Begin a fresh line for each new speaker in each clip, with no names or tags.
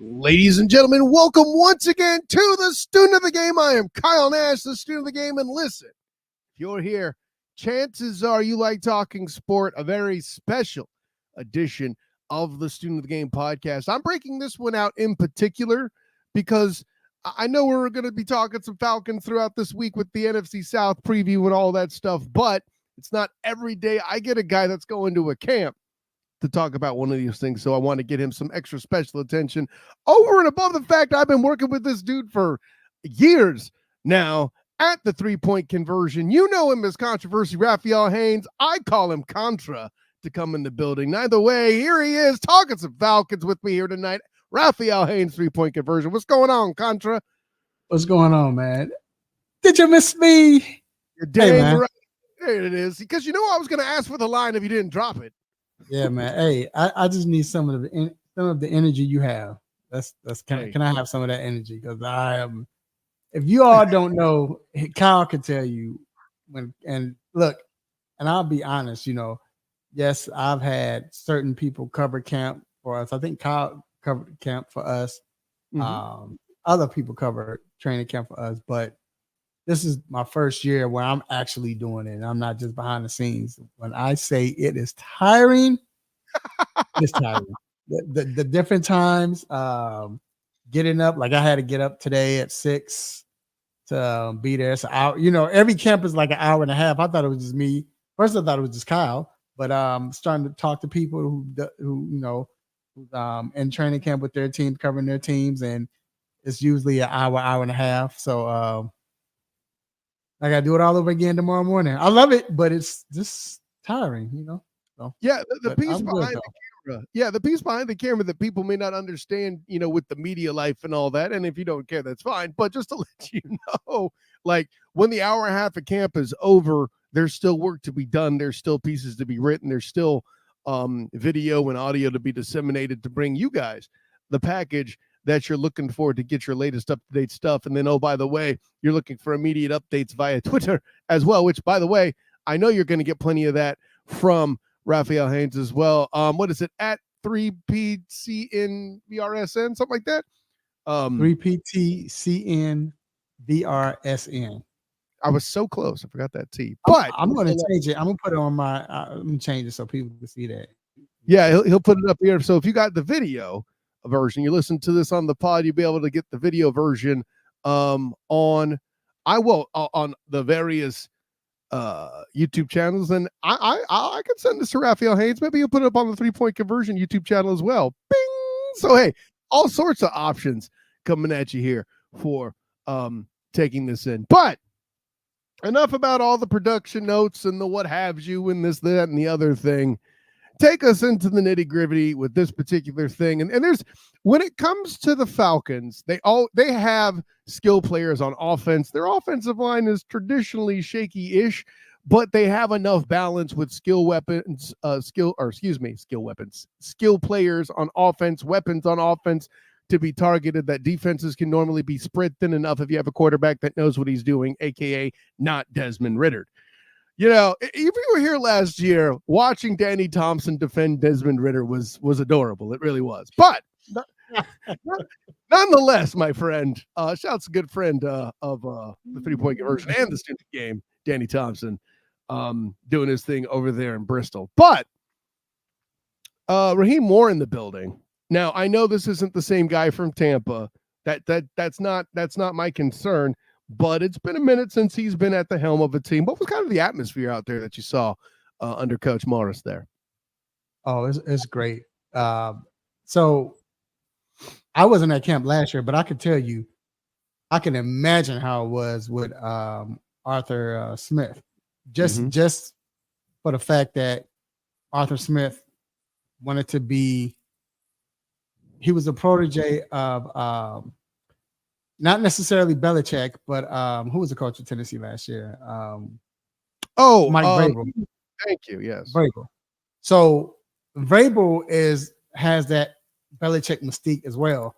Ladies and gentlemen, welcome once again to the Student of the Game. I am Kyle Nash, the Student of the Game, and listen, if you're here, chances are you like talking sport, a very special edition of the Student of the Game podcast. I'm breaking this one out in particular because I know we're going to be talking some Falcons throughout this week with the NFC South preview and all that stuff, but it's not every day I get a guy that's going to a camp to talk about one of these things, so I want to get him some extra special attention over and above the fact I've been working with this dude for years now at the three-point conversion. You know him as Controversy Raphael Haynes. I call him Contra to come in the building. Either way, here he is talking some Falcons with me here tonight. Raphael Haynes, three-point conversion. What's going on, Contra?
What's going on, man? Did you miss me?
You're dang right. There it is. Because you know I was going to ask for the line if you didn't drop it.
Yeah, man. Hey, I just need some of the energy you have. Can I have some of that energy? Because I am. If you all don't know, Kyle can tell you and I'll be honest. Yes, I've had certain people cover camp for us. I think Kyle covered camp for us. Mm-hmm. Other people cover training camp for us, but this is my first year where I'm actually doing it. I'm not just behind the scenes. When I say it is tiring, it's tiring. The different times, getting up, like I had to get up today at 6 to be there. So every camp is like an hour and a half. I thought it was just me. First, I thought it was just Kyle, but starting to talk to people who in training camp with their team, covering their teams, and it's usually an hour and a half. So I got to do it all over again tomorrow morning. I love it, but it's just tiring, So,
yeah, the piece behind the camera. Yeah, the piece behind the camera that people may not understand, with the media life and all that. And if you don't care, that's fine. But just to let you know, like when the hour and a half of camp is over, there's still work to be done. There's still pieces to be written. There's still video and audio to be disseminated to bring you guys the package that you're looking for to get your latest up-to-date stuff. And then, oh, by the way, you're looking for immediate updates via Twitter as well, which, by the way, I know you're going to get plenty of that from Raphael Haynes as well. What is it? At 3PCNVRSN, something like that?
3PTCNVRSN.
I was so close. I forgot that T. But
I'm going to change it. I'm going to put it on my I'm going to change it so people can see that.
Yeah, he'll put it up here. So if you got the video version, you listen to this on the pod, you'll be able to get the video version on the various YouTube channels. And I could send this to Raphael Haynes. Maybe you'll put it up on the 3-point conversion YouTube channel as well. Bing! So hey, all sorts of options coming at you here for taking this in. But enough about all the production notes and the what have you and this, that, and the other thing. Take us into the nitty-gritty with this particular thing. And there's, when it comes to the Falcons, they have skill players on offense. Their offensive line is traditionally shaky-ish, but they have enough balance with skill players on offense, weapons on offense to be targeted that defenses can normally be spread thin enough if you have a quarterback that knows what he's doing, aka not Desmond Ritter. If you were here last year, watching Danny Thompson defend Desmond Ritter was adorable. It really was. But nonetheless, my friend, shouts a good friend of the 3-point conversion and the student game, Danny Thompson, doing his thing over there in Bristol. But Raheem Moore in the building. Now, I know this isn't the same guy from Tampa. That's not my concern. But it's been a minute since he's been at the helm of a team. What was kind of the atmosphere out there that you saw under Coach Morris there?
Oh, it's great. So I wasn't at camp last year, but I could tell you, I can imagine how it was with Arthur Smith. Just for the fact that Arthur Smith wanted to be, he was a protege of not necessarily Belichick, but who was the coach of Tennessee last year? Mike Vrabel.
Thank you. Yes,
Vrabel. So Vrabel has that Belichick mystique as well,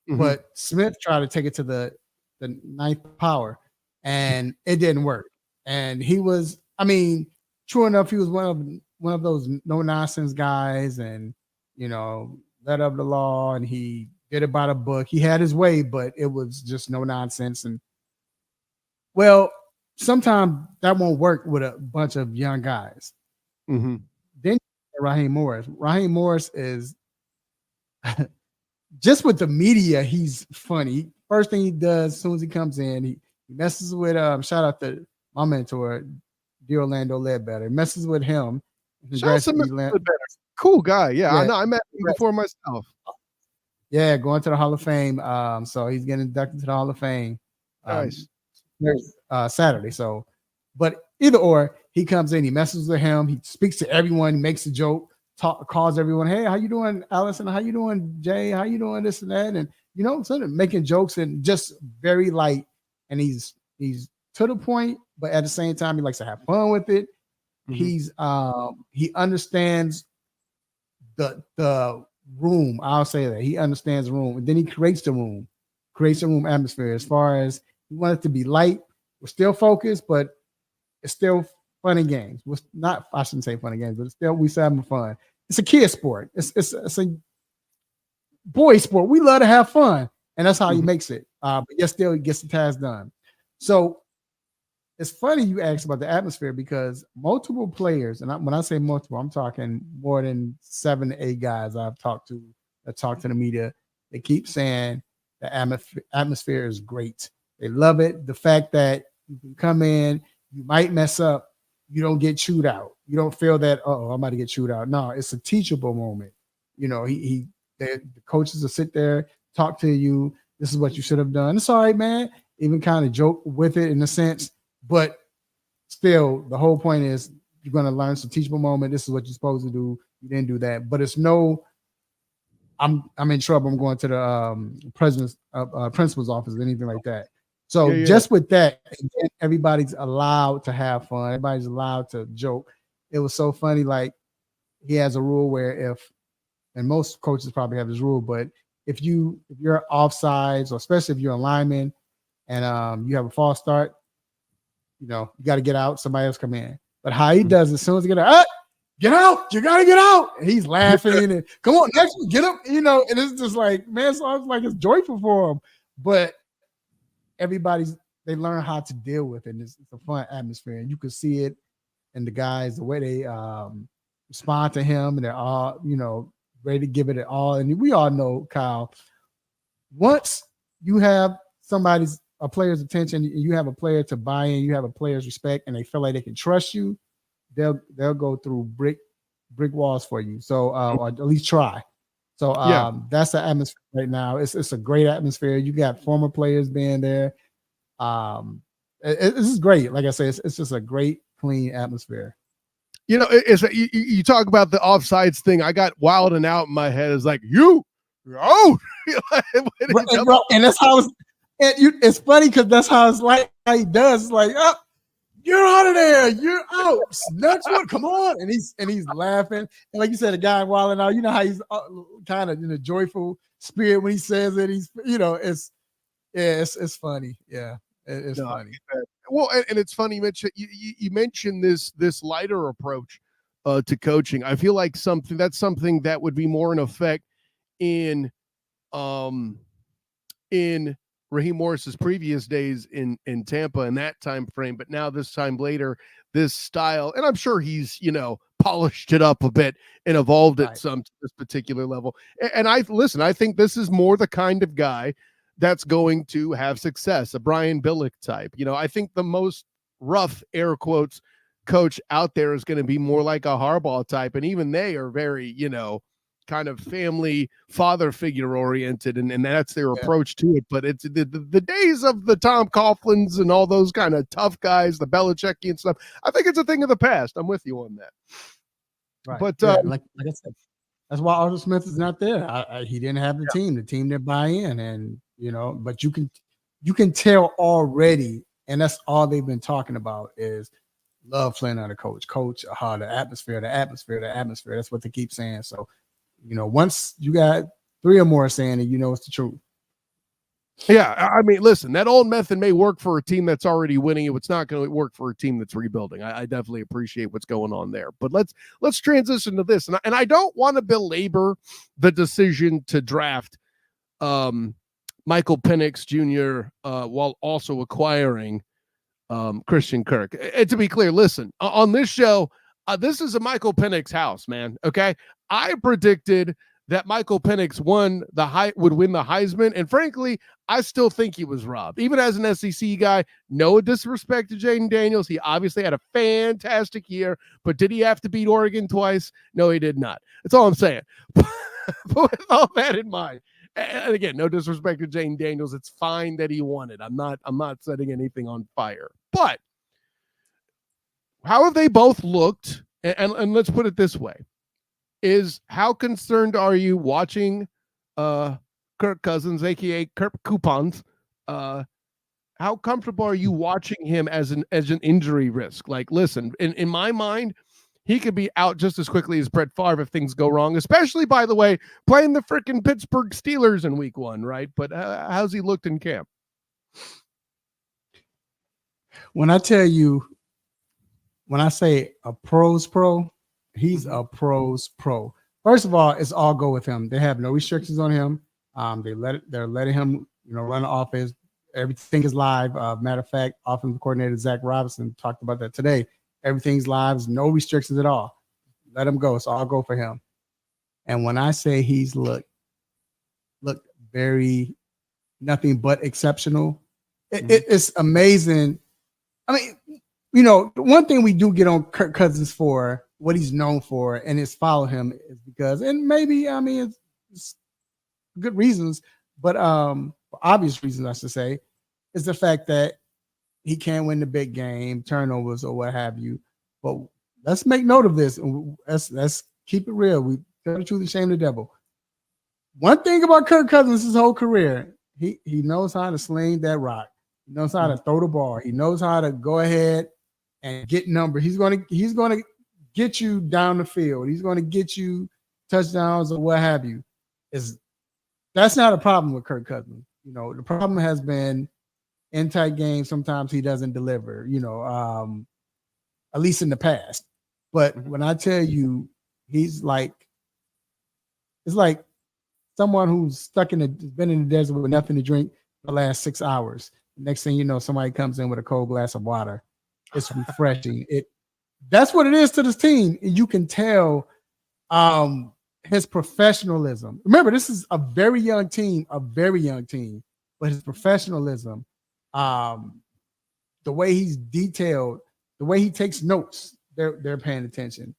but Smith tried to take it to the ninth power, and it didn't work. And he was, true enough, he was one of those no nonsense guys, and led up the law, and he did it by the book. He had his way, but it was just no nonsense. And well, sometimes that won't work with a bunch of young guys.
Mm-hmm.
Then Raheem Morris. Raheem Morris is just with the media, he's funny. First thing he does as soon as he comes in, he messes with shout out to my mentor, D. Orlando Ledbetter. Messes with him.
Cool guy. Yeah, I know. I met him before myself.
Yeah, going to the Hall of Fame. So he's getting inducted to the Hall of Fame.
Nice.
Saturday. So, but either or, he comes in, he messes with him, he speaks to everyone, makes a joke, calls everyone, hey, how you doing, Allison? How you doing, Jay? How you doing, this and that? And sort of making jokes and just very light. And he's to the point, but at the same time, he likes to have fun with it. Mm-hmm. He understands the room. I'll say that he understands the room, and then he creates the room atmosphere. As far as he wants it to be light, we're still focused, but it's still fun and games. I shouldn't say fun and games, but it's still we still having fun. It's a kid sport. It's a boy sport. We love to have fun, and that's how he makes it. But yet still he gets the task done. So it's funny you asked about the atmosphere because multiple players, and when I say multiple, I'm talking more than 7 to 8 guys I've talked to that talk to the media. They keep saying the atmosphere is great. They love it. The fact that you can come in, you might mess up, you don't get chewed out. You don't feel that, I'm about to get chewed out. No, it's a teachable moment. The coaches will sit there, talk to you. This is what you should have done. It's all right, man. Even kind of joke with it in a sense. But still, the whole point is you're going to learn some teachable moment. This is what you're supposed to do. You didn't do that. But it's no, I'm in trouble. I'm going to the principal's office or anything like that. So just with that, everybody's allowed to have fun. Everybody's allowed to joke. It was so funny. Like he has a rule where and most coaches probably have this rule, but if you're offsides, or especially if you're a lineman and you have a false start, you got to get out. Somebody else come in. But how he does, as soon as he get out, get out. You got to get out. And he's laughing and come on, next one, get him. And it's just like, man, so it's like it's joyful for him. But they learn how to deal with it. And it's a fun atmosphere. And you can see it in the guys, the way they respond to him. And they're all, ready to give it all. And we all know, Kyle, once you have a player's attention, you have a player to buy in, you have a player's respect, and they feel like they can trust you, they'll go through brick walls for you. So or at least try. So that's the atmosphere right now. It's a great atmosphere. You got former players being there. This is great. Like I say, it's just a great, clean atmosphere.
You talk about the offsides thing. I got wild and out in my head. It's like you're out.
And that's how it's funny because that's how it's like how he does. It's like, oh, you're out of there, you're out. Next one, come on. And he's laughing. And like you said, a guy wilding out, how he's kind of in a joyful spirit when he says it. He's it's funny. Yeah, it's funny.
Well, and it's funny you mentioned this lighter approach to coaching. I feel like something that would be more in effect in Raheem Morris's previous days in Tampa in that time frame, but now this time later, this style, and I'm sure he's polished it up a bit and evolved it some to this particular level. And I think this is more the kind of guy that's going to have success, a Brian Billick type. I think the most rough air quotes coach out there is going to be more like a Harbaugh type, and even they are very kind of family father figure oriented, and that's their approach to it. But it's the days of the Tom Coughlins and all those kind of tough guys, the Belichickian stuff. I think it's a thing of the past. I'm with you on that.
Right.
But
like I said, that's why Arthur Smith is not there. He didn't have the team didn't buy in, and but you can tell already, and that's all they've been talking about is love playing on the coach, the atmosphere. That's what they keep saying. So once you got 3 or more saying it, it's the truth.
Yeah, I mean, listen, that old method may work for a team that's already winning. It's not going to work for a team that's rebuilding. I definitely appreciate what's going on there. But let's transition to this. And I don't want to belabor the decision to draft Michael Penix Jr. While also acquiring Christian Kirk. And to be clear, listen, on this show, this is a Michael Penix house, man. Okay. I predicted that Michael Penix would win the Heisman. And frankly, I still think he was robbed. Even as an SEC guy, no disrespect to Jaden Daniels. He obviously had a fantastic year, but did he have to beat Oregon twice? No, he did not. That's all I'm saying. But with all that in mind, and again, no disrespect to Jaden Daniels. It's fine that he won it. I'm not setting anything on fire. But how have they both looked? And let's put it this way. How concerned are you watching Kirk Cousins, aka Kirk Coupons? How comfortable are you watching him as an injury risk? Like, listen, in my mind, he could be out just as quickly as Brett Favre if things go wrong, especially, by the way, playing the freaking Pittsburgh Steelers in week 1, right? But how's he looked in camp?
When I say a pro's pro, he's a pro's pro. First of all, it's all go with him. They have no restrictions on him. They're letting him, run the offense. Everything is live. Matter of fact, offensive coordinator Zach Robinson talked about that today. Everything's live, no restrictions at all. Let him go. It's all go for him. And when I say he's looked very nothing but exceptional, it's amazing. I mean, the one thing we do get on Kirk Cousins for, what he's known for, and it's follow him, is because, and maybe, it's good reasons, but for obvious reasons, I should say, is the fact that he can't win the big game, turnovers or what have you. But let's make note of this. Let's keep it real. We tell the truth and shame the devil. One thing about Kirk Cousins his whole career, he knows how to sling that rock. He knows how to throw the ball. He knows how to go ahead and get numbers. He's going to get you down the field. He's going to get you touchdowns or what have you. That's not a problem with Kirk Cousins. The problem has been in tight games. Sometimes he doesn't deliver, at least in the past. But when I tell you, it's like someone who's been in the desert with nothing to drink for the last 6 hours. Next thing you know, somebody comes in with a cold glass of water. It's refreshing. That's what it is to this team. And you can tell his professionalism. Remember, this is a very young team, but his professionalism, the way he's detailed, the way he takes notes, they're paying attention.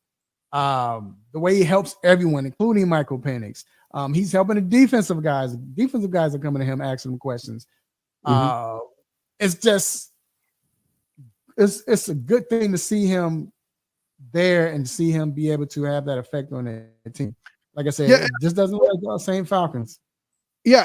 The way he helps everyone, including Michael Penix. He's helping the defensive guys. Defensive guys are coming to him asking him questions. It's just it's a good thing to see him there and see him be able to have that effect on the team. Like I said, it just doesn't look like the same Falcons.
Yeah,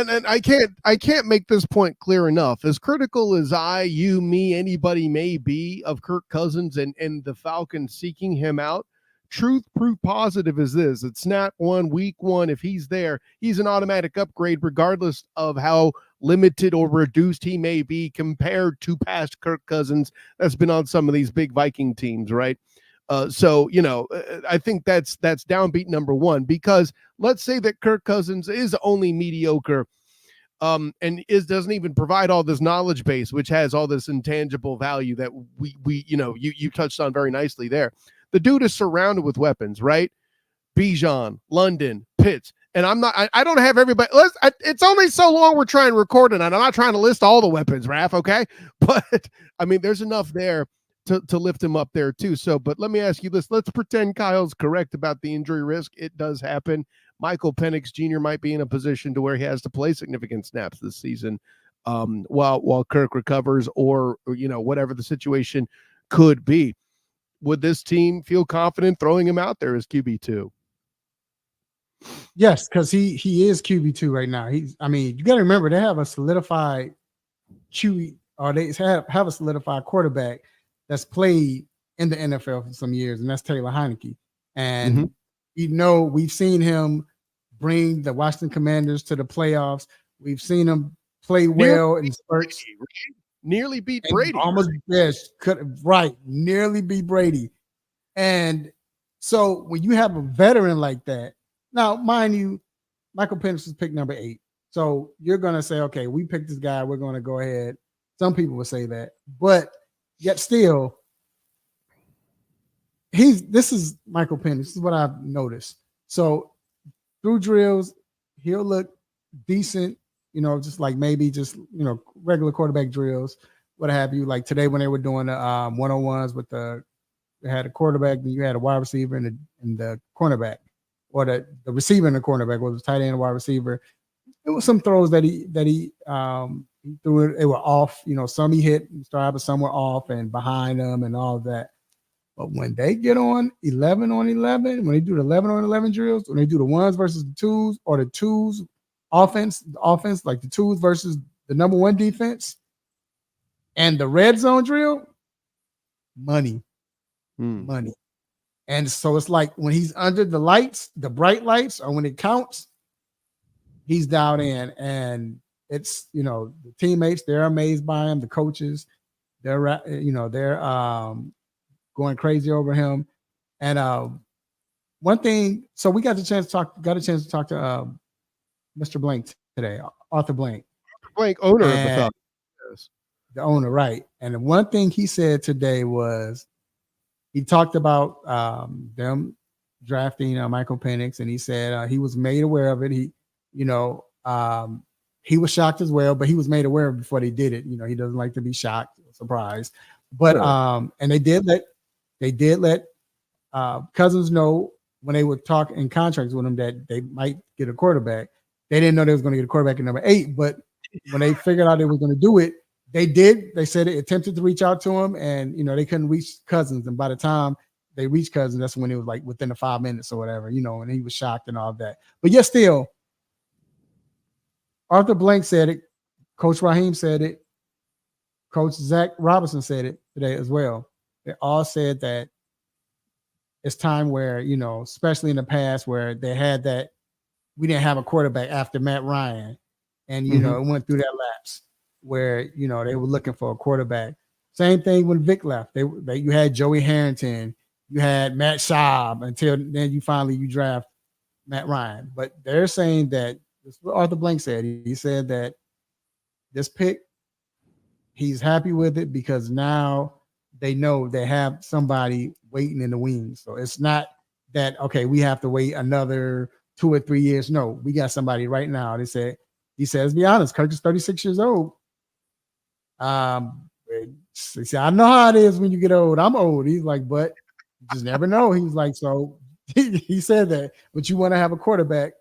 and I can't make this point clear enough. As critical as you, me, anybody may be of Kirk Cousins and the Falcons seeking him out, truth proof positive is this. It's snap one, week 1. If he's there, he's an automatic upgrade, regardless of how limited or reduced he may be compared to past Kirk Cousins that's been on some of these big Viking teams, right? So, I think that's downbeat number 1, because let's say that Kirk Cousins is only mediocre and doesn't even provide all this knowledge base, which has all this intangible value that we you touched on very nicely there. The dude is surrounded with weapons, right? Bijan, London, Pitts. And I don't have everybody. It's only so long we're trying to record it. And I'm not trying to list all the weapons, Raph, okay? But, there's enough there to lift him up there too. So, but let me ask you this. Let's pretend Kyle's correct about the injury risk. It does happen. Michael Penix Jr. might be in a position to where he has to play significant snaps this season while Kirk recovers or whatever the situation could be. Would this team feel confident throwing him out there as QB2?
Yes, because he is QB2 right now. You got to remember, they have a solidified QB, or they have a solidified quarterback that's played in the NFL for some years, and that's Taylor Heineke. And we've seen him bring the Washington Commanders to the playoffs. We've seen him play well in spurts.
Nearly beat Brady.
Almost nearly beat Brady. And so when you have a veteran like that, now mind you, Michael Penix was pick number 8. So you're gonna say, okay, we picked this guy, we're gonna go ahead. Some people would say that, but yet still, this is Michael Penix. This is what I've noticed. So through drills, he'll look decent, just like maybe just regular quarterback drills, what have you. Like today when they were doing the 101s with they had a quarterback, then you had a wide receiver and the cornerback, or the receiver and the cornerback, was tight end and wide receiver. It was some throws that he threw it. They were off. Some he hit stride, but some were off and behind them and all of that. But when they get on 11 on 11, when they do the 11 on 11 drills, when they do the ones versus the twos, or the twos offense, like the twos versus the number one defense, and the red zone drill, money. And so it's like when he's under the lights, the bright lights, or when it counts, he's dialed in. And it's, the teammates, they're amazed by him. The coaches, they're going crazy over him. And one thing, so we got a chance to talk to Mr. Blank today, Arthur Blank.
Owner of the Falcons.
The owner, right. And the one thing he said today was, he talked about them drafting Michael Penix, and he said he was made aware of it. He was shocked as well, but he was made aware of it before they did it. He doesn't like to be shocked or surprised. But and they did let Cousins know when they would talk in contracts with him that they might get a quarterback. They didn't know they was going to get a quarterback at number 8, but when they figured out they were going to do it, they did. They said it attempted to reach out to him, and they couldn't reach Cousins. And by the time they reached Cousins, that's when it was like within the 5 minutes or whatever, and he was shocked and all of that. But yet still, Arthur Blank said it, Coach Raheem said it, Coach Zach Robinson said it today as well. They all said that it's time where, especially in the past where they had that, we didn't have a quarterback after Matt Ryan. And, it went through that lapse where, they were looking for a quarterback. Same thing when Vic left. You had Joey Harrington, you had Matt Schaub, until then you draft Matt Ryan. But they're saying that, this is what Arthur Blank said. He said that this pick, he's happy with it because now they know they have somebody waiting in the wings. So it's not that, okay, we have to wait another 2 or 3 years. No, we got somebody right now. He said, let's be honest, Kirk is 36 years old. He said, I know how it is when you get old. I'm old. He's like, but you just never know. He's like, so he said that, but you want to have a quarterback,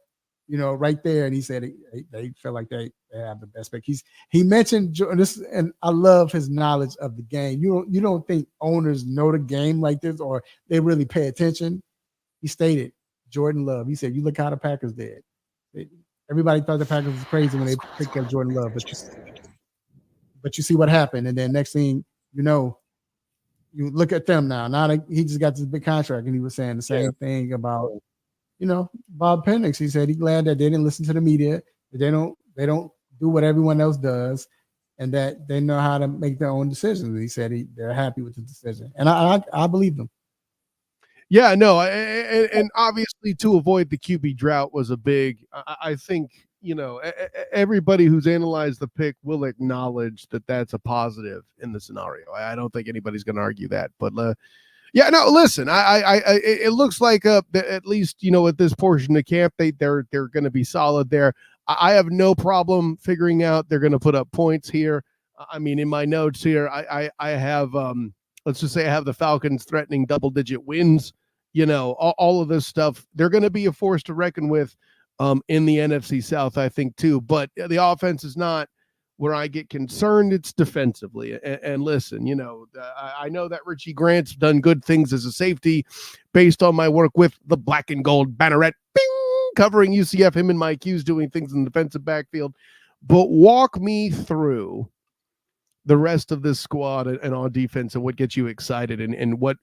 right there. And he said they feel like they have the best pick. He mentioned this, and I love his knowledge of the game. You don't think owners know the game like this, or they really pay attention. He stated Jordan Love. He said, you look how the Packers did. Everybody thought the Packers was crazy when they picked up Jordan Love, but you see what happened. And then next thing you look at them now. Now he just got this big contract, and he was saying the same thing about, Bob Penix. He said he's glad that they didn't listen to the media, that they don't do what everyone else does, and that they know how to make their own decisions. He said they're happy with the decision, and I believe them.
Yeah, no, and obviously to avoid the QB drought was a big. I think everybody who's analyzed the pick will acknowledge that that's a positive in the scenario. I don't think anybody's going to argue that. But yeah, no, listen, it looks like at least at this portion of camp they're going to be solid there. I have no problem figuring out they're going to put up points here. I mean, in my notes here, I have let's just say I have the Falcons threatening double-digit wins. All of this stuff. They're going to be a force to reckon with in the NFC South, I think, too. But the offense is not where I get concerned. It's defensively. And listen, I know that Richie Grant's done good things as a safety based on my work with the black and gold banneret, covering UCF, him and Mike Hughes doing things in the defensive backfield. But walk me through the rest of this squad and on defense and what gets you excited and what,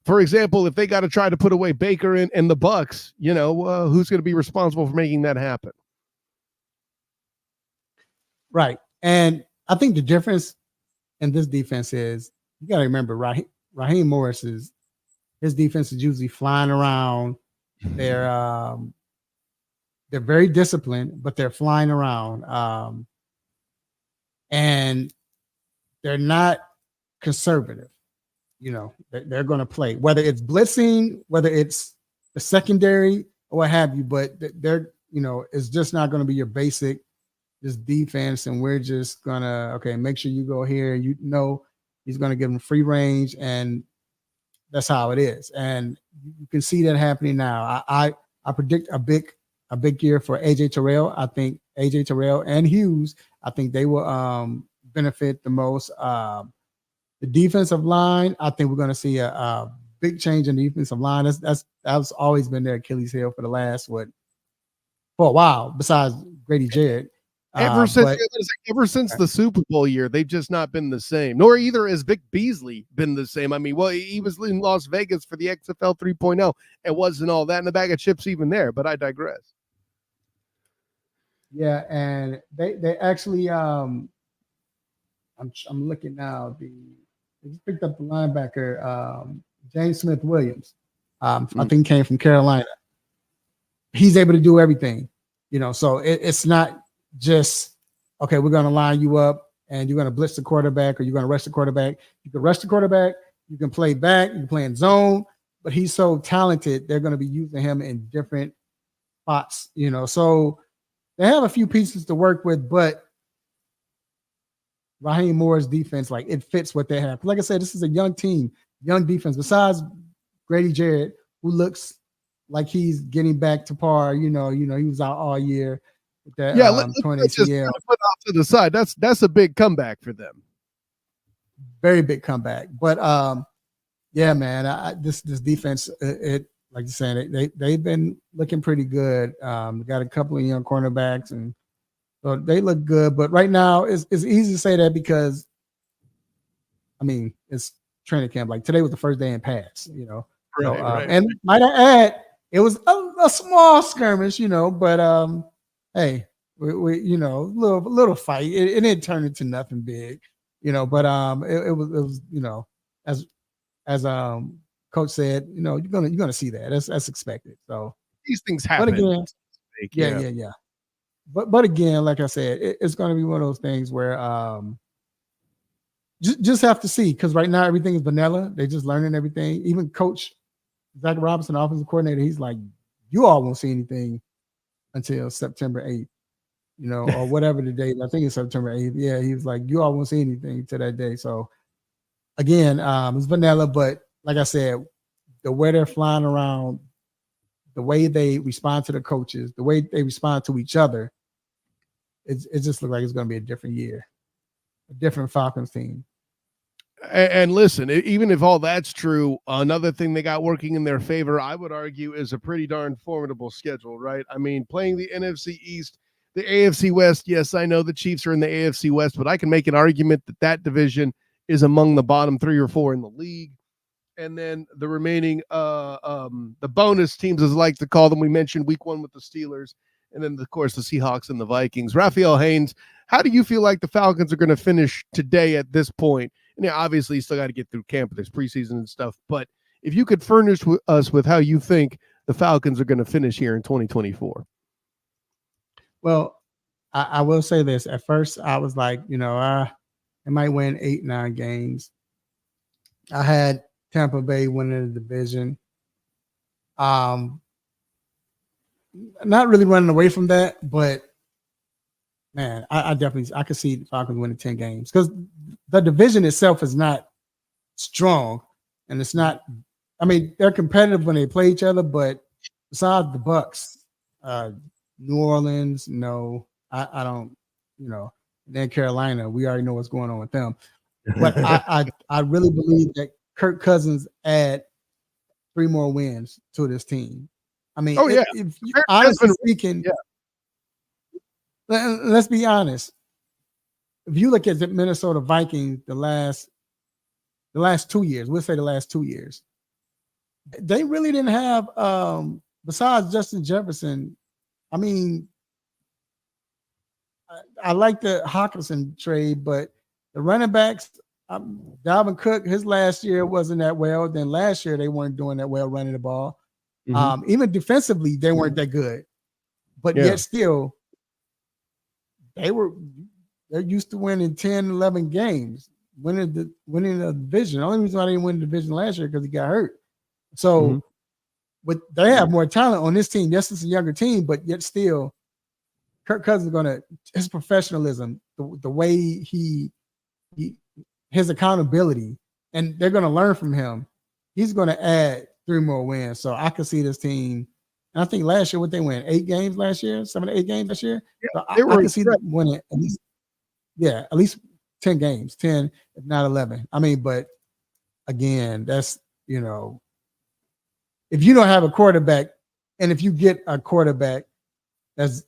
for example, if they got to try to put away Baker and the Bucks, who's going to be responsible for making that happen?
Right. And I think the difference in this defense is you got to remember Raheem Morris's his defense is usually flying around. They're They're very disciplined, but they're flying around. And they're not conservative. They're going to play, whether it's blitzing, whether it's the secondary or what have you, but they're, it's just not going to be your basic just defense. And we're just going to, okay, make sure you go here. He's going to give them free range, and that's how it is. And you can see that happening now. I predict a big year for AJ Terrell. I think AJ Terrell and Hughes, I think they will benefit the most. The defensive line, I think we're going to see a big change in the defensive line. That's always been their Achilles heel for for a while. Besides Grady Jarrett,
ever since the Super Bowl year, they've just not been the same. Nor either has Vic Beasley been the same. I mean, well, he was in Las Vegas for the XFL 3.0. It wasn't all that in the bag of chips even there. But I digress.
Yeah, and they actually I'm looking now. They just picked up the linebacker, James Smith-Williams. I think came from Carolina. He's able to do everything, so it's not just, okay, we're going to line you up and you're going to blitz the quarterback or you're going to rush the quarterback. You can rush the quarterback. You can play back. You can play in zone. But he's so talented, they're going to be using him in different spots, So they have a few pieces to work with, but Raheem Moore's defense, like, it fits what they have. Like I said, this is a young team, young defense. Besides Grady Jarrett, who looks like he's getting back to par. He was out all year with that.
Let's just put off to the side. That's a big comeback for them.
Very big comeback. But yeah, man, this defense, it like you're saying, they've been looking pretty good. They got a couple of young cornerbacks, and so they look good. But right now, it's easy to say that because, I mean, it's training camp. Like today was the first day in pass,
Right.
And might I add, it was a small skirmish, but hey, we little fight. It didn't turn into nothing big, but it was as coach said, you're gonna see that. That's expected. So
these things happen.
But again, yeah. But again, like I said, it's going to be one of those things where just have to see, because right now everything is vanilla. They're just learning everything. Even Coach Zach Robinson, offensive coordinator, he's like, you all won't see anything until September 8th, or whatever the date. I think it's September 8th. Yeah, he was like, you all won't see anything to that day. So again, it's vanilla, but like I said, the way they're flying around, the way they respond to the coaches, the way they respond to each other, it just looks like it's going to be a different year, a different Falcons team.
And listen, even if all that's true, another thing they got working in their favor, I would argue, is a pretty darn formidable schedule, right? I mean, playing the NFC East, the AFC West, yes, I know the Chiefs are in the AFC West, but I can make an argument that division is among the bottom 3 or 4 in the league. And then the remaining, the bonus teams, as I like to call them, we mentioned week 1 with the Steelers, and then, of course, the Seahawks and the Vikings. Raphael Haynes, how do you feel like the Falcons are going to finish today at this point? And obviously, you still got to get through camp, there's preseason and stuff. But if you could furnish us with how you think the Falcons are going to finish here in 2024.
Well, I will say this. At first, I was like, I might win 8-9 games. I had Tampa Bay winning the division. Not really running away from that, but man, I could see the Falcons winning 10 games, because the division itself is not strong, and it's not. I mean, they're competitive when they play each other, but besides the Bucks, New Orleans, no, I don't. Then Carolina, we already know what's going on with them. But I really believe that Kirk Cousins add 3 more wins to this team. I mean, honestly speaking, let's be honest. If you look at the Minnesota Vikings, the last 2 years, we'll say the last 2 years, they really didn't have, besides Justin Jefferson. I mean, I like the Hawkinson trade, but the running backs, Dalvin Cook, his last year wasn't that well. Then last year they weren't doing that well running the ball. Mm-hmm. Even defensively, they weren't that good. but yet still they're used to winning 10, 11 games, winning the division. The only reason why they didn't win the division last year because he got hurt. So, but they have more talent on this team. Yes, it's a younger team, but yet still, Kirk Cousins is his professionalism, the way his accountability, and they're going to learn from him. He's going to add 3 more wins. So I could see this team. And I think last year, what they win 8 games last year, 7 to 8 games last year.
Yeah,
so I can see them winning at least 10 games, 10, if not 11. I mean, but again, that's, if you don't have a quarterback, and if you get a quarterback that's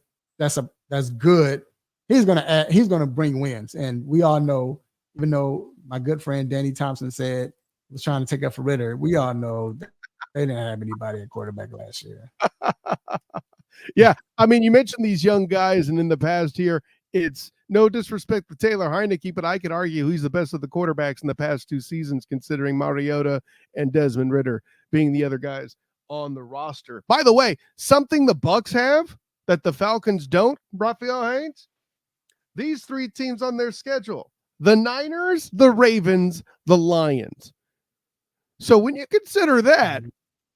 good, he's gonna bring wins. And we all know, even though my good friend Danny Thompson was trying to take up for Ritter, we all know they didn't have anybody at quarterback last year.
Yeah, I mean, you mentioned these young guys, and in the past here, it's no disrespect to Taylor Heineke, but I could argue he's the best of the quarterbacks in the past 2 seasons, considering Mariota and Desmond Ridder being the other guys on the roster. By the way, something the Bucs have that the Falcons don't, Raphael Haynes, these 3 teams on their schedule: the Niners, the Ravens, the Lions. So when you consider that,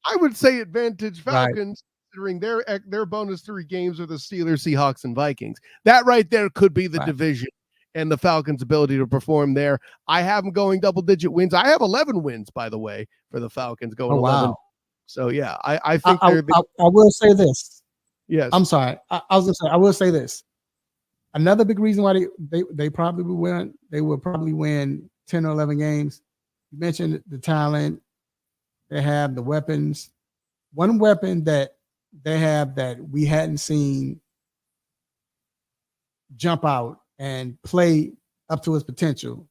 I would say advantage Falcons, considering their bonus 3 games are the Steelers, Seahawks, and Vikings. That right there could be the division and the Falcons' ability to perform there. I have them going double-digit wins. I have 11 wins, by the way, for the Falcons going 11. Wow. So, yeah, I think
I will say this.
Yes.
I'm sorry. I was going to say, I will say this. Another big reason why they probably will win, they will probably win 10 or 11 games. You mentioned the talent. They have the weapons. One weapon that they have that we hadn't seen jump out and play up to his potential,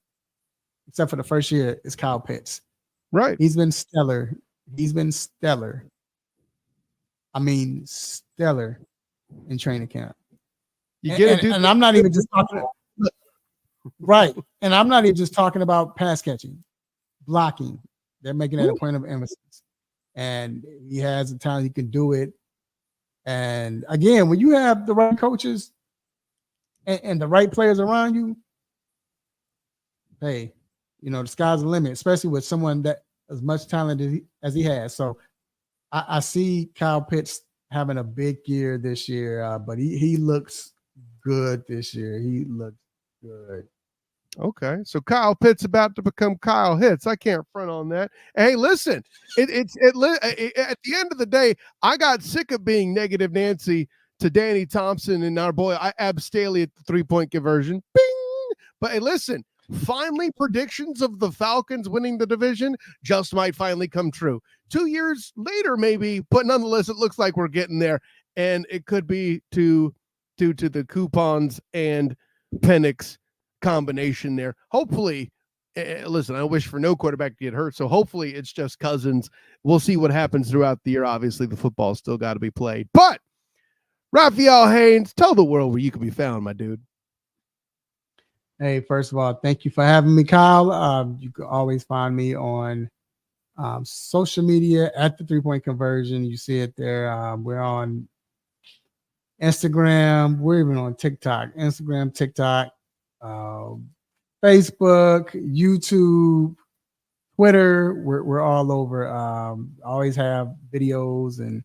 except for the first year, is Kyle Pitts.
Right.
He's been stellar. I mean, stellar in training camp. And I'm not even just talking right. And I'm not even just talking about pass catching, blocking. They're making that a point of emphasis. And he has the talent, he can do it. And again, when you have the right coaches and the right players around you, hey, the sky's the limit, especially with someone that as much talent as he has. So I see Kyle Pitts having a big year this year, but he looks good this year. He looks good.
Okay, so Kyle Pitts about to become Kyle Hits. I can't front on that. Hey, listen, at the end of the day, I got sick of being negative Nancy to Danny Thompson and our boy Ab Staley at the 3-point conversion. Bing! But hey, listen, finally predictions of the Falcons winning the division just might finally come true. 2 years later, maybe, but nonetheless, it looks like we're getting there, and it could be due to the coupons and Penix combination there. Hopefully, listen, I wish for no quarterback to get hurt, so hopefully it's just Cousins. We'll see what happens throughout the year. Obviously, the football's still got to be played. But Raphael Haynes, tell the world where you can be found, my dude.
Hey, first of all, thank you for having me, Kyle. You can always find me on social media at the 3-point conversion. You see it there. We're on Instagram. We're even on TikTok. Instagram, TikTok, Facebook, YouTube, Twitter. We're all over. Always have videos and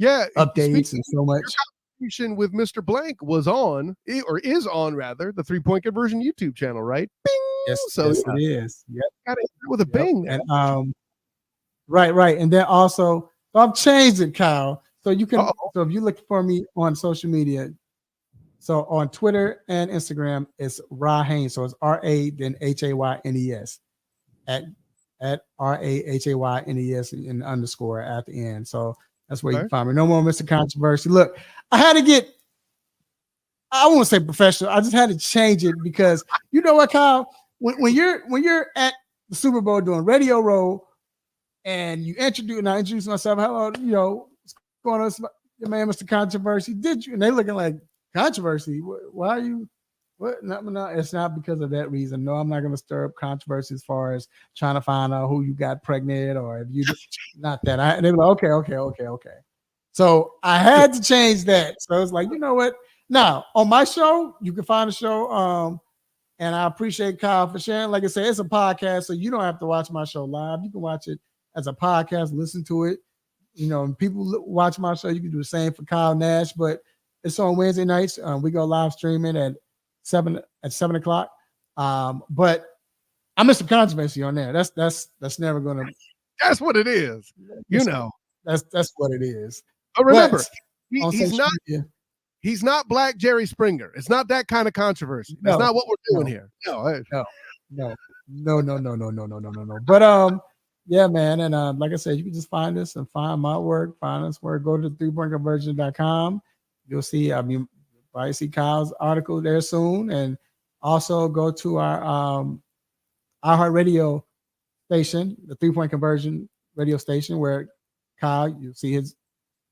updates and so much.
With Mr. Blank was on, or is on rather, the 3-point conversion YouTube channel, right? Bing!
Yes,
so
yes, it is. Yep.
Got it with a bing.
And right. And then also, so I've changed it, Kyle. So you can so if you look for me on social media, so on Twitter and Instagram, it's Ra Haynes. So it's RA then HAYNES at RAHAYNES and underscore at the end. So that's where you can find me. No more Mr. Controversy. Look, I won't say professional. I just had to change it because you know what, Kyle? When you're at the Super Bowl doing Radio Row and I introduce myself, hello, what's going on, your man, Mr. Controversy? Did you? And they looking like, controversy? Why are you? What? No, it's not because of that reason. No, I'm not going to stir up controversy as far as trying to find out who you got pregnant or if you not that. They were like, okay. So I had to change that. So it's like, you know what? Now on my show, you can find the show. And I appreciate Kyle for sharing. Like I said, it's a podcast, so you don't have to watch my show live. You can watch it as a podcast, listen to it. You know, and people watch my show. You can do the same for Kyle Nash, but it's on Wednesday nights. We go live streaming at 7 o'clock. But I missed some controversy on there. That's never gonna.
That's what it is. You know,
that's what it is.
But remember,
but
he's not Black Jerry Springer. It's not that kind of controversy. That's not what we're doing here.
No. But yeah, man. And like I said, you can just find us and find my work, find us where go to 3pointconversion.com. You'll see, probably see Kyle's article there soon. And also go to our iHeartRadio station, the 3-Point Conversion radio station, where Kyle, you'll see his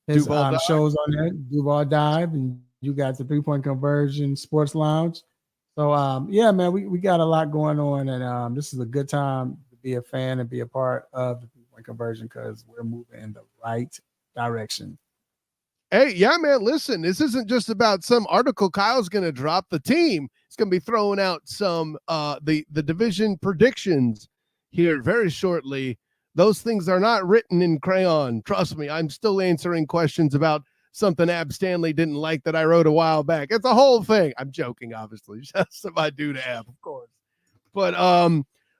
shows on there, Duval Dive, and you got the 3-Point Conversion Sports Lounge. So yeah, man, we got a lot going on, and this is a good time to be a fan and be a part of the 3-Point Conversion because we're moving in the right direction.
Hey, yeah, man, listen, this isn't just about some article Kyle's going to drop. The team is going to be throwing out some the division predictions here very shortly. Those things are not written in crayon. Trust me, I'm still answering questions about something Ab Stanley didn't like that I wrote a while back. It's a whole thing. I'm joking, obviously. Just my dude Ab, of course. But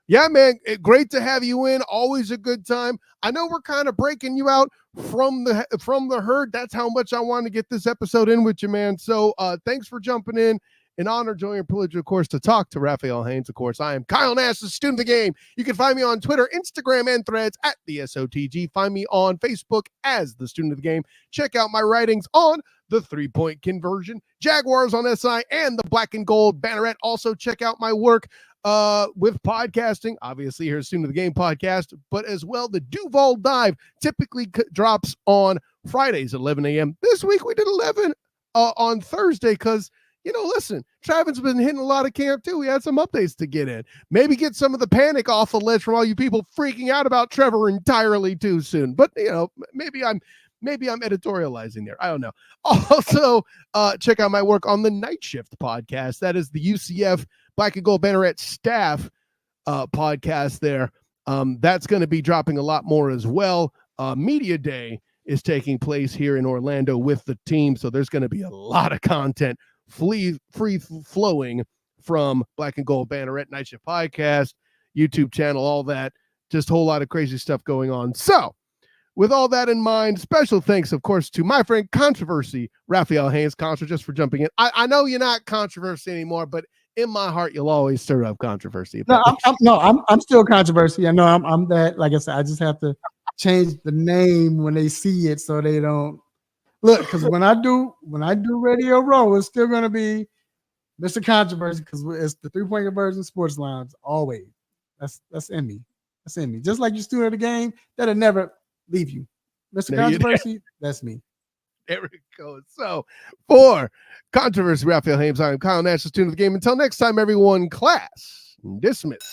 yeah, man, great to have you in. Always a good time. I know we're kind of breaking you out from the herd. That's how much I want to get this episode in with you, man. So thanks for jumping in. An honor, joy, and privilege, of course, to talk to Raphael Haynes. Of course, I am Kyle Nash, the student of the game. You can find me on Twitter, Instagram, and Threads at the SOTG. Find me on Facebook as the student of the game. Check out my writings on the 3-Point Conversion, Jaguars on SI, and the Black and Gold Banneret. Also, check out my work with podcasting. Obviously, here's Student of the Game podcast, but as well, the Duval Dive typically drops on Fridays at 11 a.m. This week, we did 11 on Thursday because listen, Travin's been hitting a lot of camp too. We had some updates to get in. Maybe get some of the panic off the ledge from all you people freaking out about Trevor entirely too soon. But maybe I'm editorializing there. I don't know. Also, check out my work on the Night Shift podcast. That is the UCF Black and Gold Banneret staff podcast there. That's going to be dropping a lot more as well. Media Day is taking place here in Orlando with the team, so there's going to be a lot of content free flowing from Black and Gold Banneret Night Shift podcast, YouTube channel, all that. Just a whole lot of crazy stuff going on. So with all that in mind, special thanks, of course, to my friend Controversy, Raphael Haynes. Contra, just for jumping in. I know you're not Controversy anymore, but in my heart, you'll always stir up controversy.
I'm still Controversy. I know I'm that. Like I said, I just have to change the name when they see it so they don't look. Because when I do Radio Row, it's still going to be Mr. Controversy because it's the 3-Point Conversion Sports Lounge. Always, that's in me. That's in me. Just like you student of the game, that'll never leave you. Mr. Controversy, that's me.
There it goes. So for Controversy, Raphael Haynes, I am Kyle Nash, the student of the game. Until next time, everyone, class dismissed.